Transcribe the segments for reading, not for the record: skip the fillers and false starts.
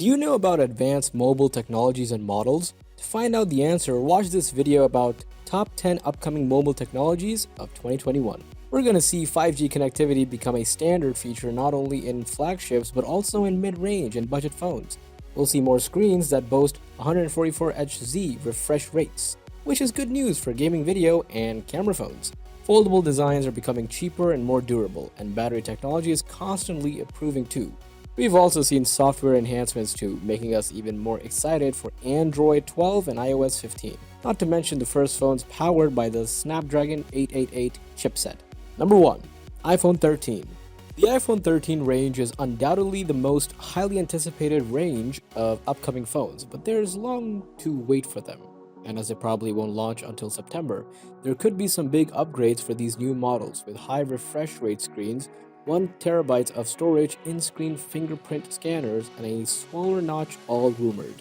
Do you know about advanced mobile technologies and models? To find out the answer, watch this video about top 10 upcoming mobile technologies of 2021. We're going to see 5G connectivity become a standard feature not only in flagships but also in mid-range and budget phones. We'll see more screens that boast 144Hz refresh rates, which is good news for gaming video and camera phones. Foldable designs are becoming cheaper and more durable, and battery technology is constantly improving too. We've also seen software enhancements too, making us even more excited for Android 12 and iOS 15. Not to mention the first phones powered by the Snapdragon 888 chipset. Number 1. iPhone 13. The iPhone 13 range is undoubtedly the most highly anticipated range of upcoming phones, but there's long to wait for them. And as they probably won't launch until September, there could be some big upgrades for these new models with high refresh rate screens, 1TB of storage, in-screen fingerprint scanners, and a smaller notch, all rumored.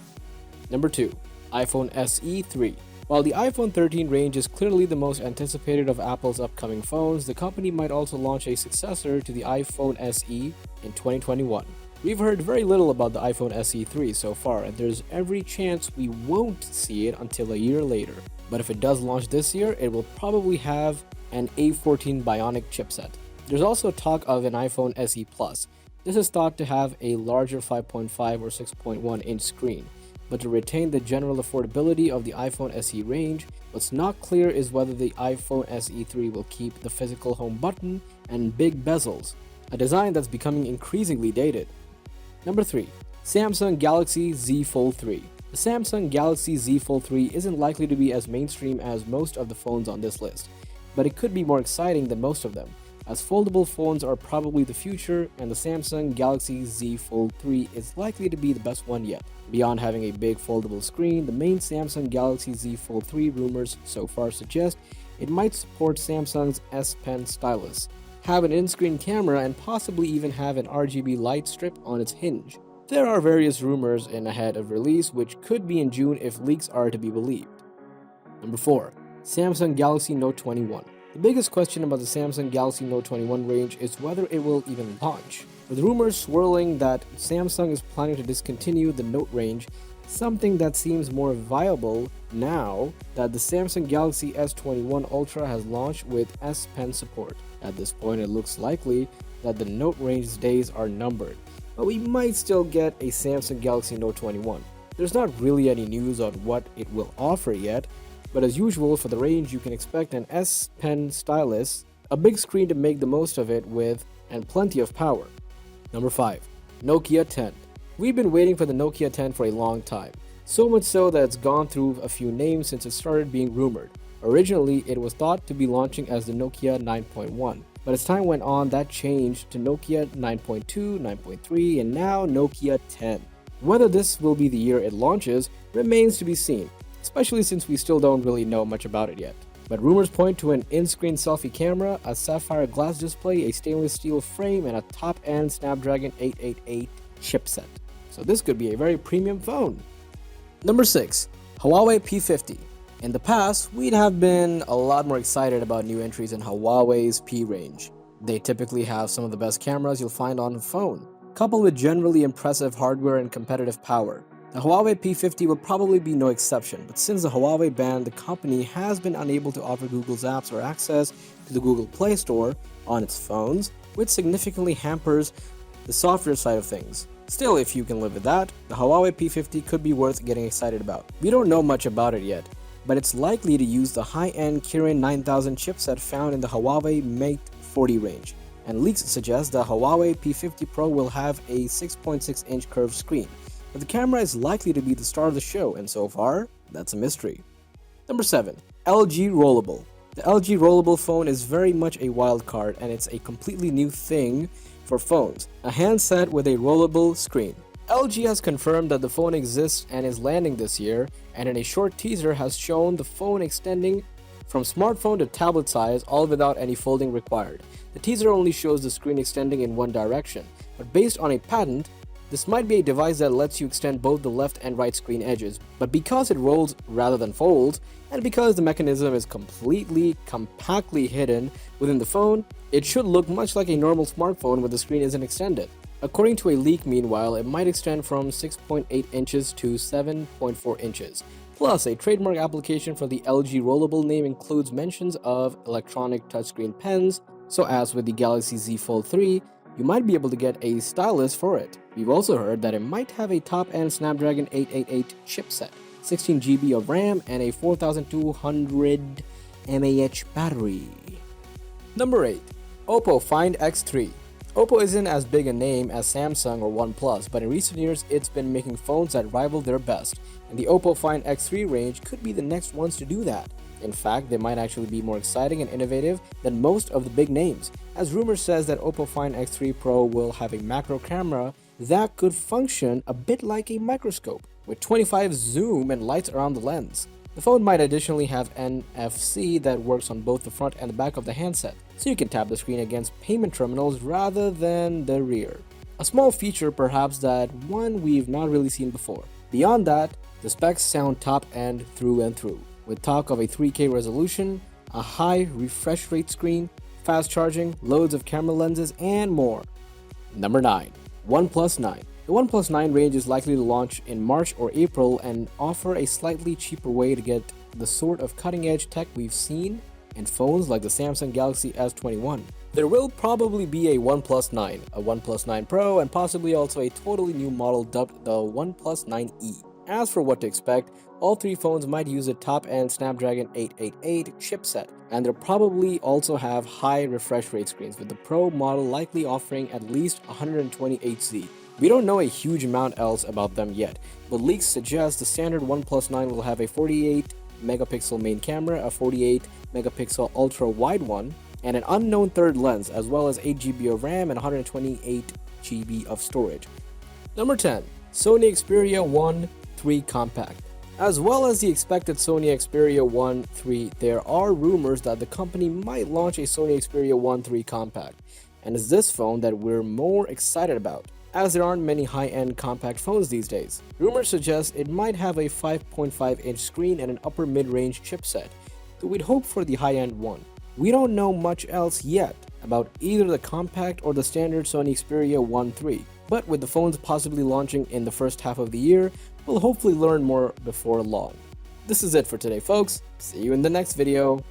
Number 2. iPhone SE 3. While the iPhone 13 range is clearly the most anticipated of Apple's upcoming phones, the company might also launch a successor to the iPhone SE in 2021. We've heard very little about the iPhone SE 3 so far, and there's every chance we won't see it until a year later. But if it does launch this year, it will probably have an A14 Bionic chipset. There's also talk of an iPhone SE Plus. This is thought to have a larger 5.5 or 6.1 inch screen. But to retain the general affordability of the iPhone SE range, what's not clear is whether the iPhone SE 3 will keep the physical home button and big bezels, a design that's becoming increasingly dated. Number 3. Samsung Galaxy Z Fold 3. The Samsung Galaxy Z Fold 3 isn't likely to be as mainstream as most of the phones on this list, but it could be more exciting than most of them, as foldable phones are probably the future, and the Samsung Galaxy Z Fold 3 is likely to be the best one yet. Beyond having a big foldable screen, the main Samsung Galaxy Z Fold 3 rumors so far suggest it might support Samsung's S Pen stylus, have an in-screen camera, and possibly even have an RGB light strip on its hinge. There are various rumors in ahead of release, which could be in June if leaks are to be believed. Number 4. Samsung Galaxy Note 21. The biggest question about the Samsung Galaxy Note 21 range is whether it will even launch. With rumors swirling that Samsung is planning to discontinue the Note range, something that seems more viable now that the Samsung Galaxy S21 Ultra has launched with S Pen support. At this point, it looks likely that the Note range's days are numbered, but we might still get a Samsung Galaxy Note 21. There's not really any news on what it will offer yet, but as usual for the range, you can expect an S Pen stylus, a big screen to make the most of it with, and plenty of power. Number 5. Nokia Ten. We've been waiting for the Nokia Ten for a long time, so much so that it's gone through a few names since it started being rumored. Originally, it was thought to be launching as the Nokia 9.1, but as time went on, that changed to Nokia 9.2, 9.3, and now Nokia 10. Whether this will be the year it launches remains to be seen, especially since we still don't really know much about it yet. But rumors point to an in-screen selfie camera, a sapphire glass display, a stainless steel frame, and a top-end Snapdragon 888 chipset. So this could be a very premium phone. Number 6. Huawei P50. In the past, we'd have been a lot more excited about new entries in Huawei's P range. They typically have some of the best cameras you'll find on a phone, coupled with generally impressive hardware and competitive power. The Huawei P50 will probably be no exception, but since the Huawei ban, the company has been unable to offer Google's apps or access to the Google Play Store on its phones, which significantly hampers the software side of things. Still, if you can live with that, the Huawei P50 could be worth getting excited about. We don't know much about it yet, but it's likely to use the high-end Kirin 9000 chipset found in the Huawei Mate 40 range, and leaks suggest the Huawei P50 Pro will have a 6.6-inch curved screen. But the camera is likely to be the star of the show, and so far, that's a mystery. Number 7. LG Rollable. The LG Rollable phone is very much a wild card, and it's a completely new thing for phones, a handset with a rollable screen. LG has confirmed that the phone exists and is landing this year, and in a short teaser has shown the phone extending from smartphone to tablet size, all without any folding required. The teaser only shows the screen extending in one direction, but based on a patent, this might be a device that lets you extend both the left and right screen edges, but because it rolls rather than folds, and because the mechanism is compactly hidden within the phone, it should look much like a normal smartphone when the screen isn't extended. According to a leak, meanwhile, it might extend from 6.8 inches to 7.4 inches. Plus, a trademark application for the LG Rollable name includes mentions of electronic touchscreen pens, so as with the Galaxy Z Fold 3, you might be able to get a stylus for it. We've also heard that it might have a top-end Snapdragon 888 chipset, 16 GB of RAM, and a 4200 mAh battery. Number 8. Oppo Find X3. Oppo isn't as big a name as Samsung or OnePlus, but in recent years it's been making phones that rival their best, and the Oppo Find X3 range could be the next ones to do that. In fact, they might actually be more exciting and innovative than most of the big names, as rumors says that Oppo Find X3 Pro will have a macro camera that could function a bit like a microscope, with 25 zoom and lights around the lens. The phone might additionally have NFC that works on both the front and the back of the handset, so you can tap the screen against payment terminals rather than the rear. A small feature perhaps that one we've not really seen before. Beyond that, the specs sound top end through and through, with talk of a 3K resolution, a high refresh rate screen, fast charging, loads of camera lenses, and more. Number 9. OnePlus 9. The OnePlus 9 range is likely to launch in March or April and offer a slightly cheaper way to get the sort of cutting-edge tech we've seen in phones like the Samsung Galaxy S21. There will probably be a OnePlus 9, a OnePlus 9 Pro, and possibly also a totally new model dubbed the OnePlus 9E. As for what to expect, all three phones might use a top-end Snapdragon 888 chipset, and they'll probably also have high refresh rate screens, with the Pro model likely offering at least 120 Hz. We don't know a huge amount else about them yet, but leaks suggest the standard OnePlus 9 will have a 48 megapixel main camera, a 48 megapixel ultra wide one, and an unknown third lens, as well as 8 GB of RAM and 128 GB of storage. Number 10. Sony Xperia 1 3 Compact. As well as the expected Sony Xperia 1 3, there are rumors that the company might launch a Sony Xperia 1 3 Compact, and it's this phone that we're more excited about, as there aren't many high-end compact phones these days. Rumors suggest it might have a 5.5-inch screen and an upper mid-range chipset, though we'd hope for the high-end one. We don't know much else yet about either the compact or the standard Sony Xperia 1 3, but with the phones possibly launching in the first half of the year, we'll hopefully learn more before long. This is it for today, folks. See you in the next video.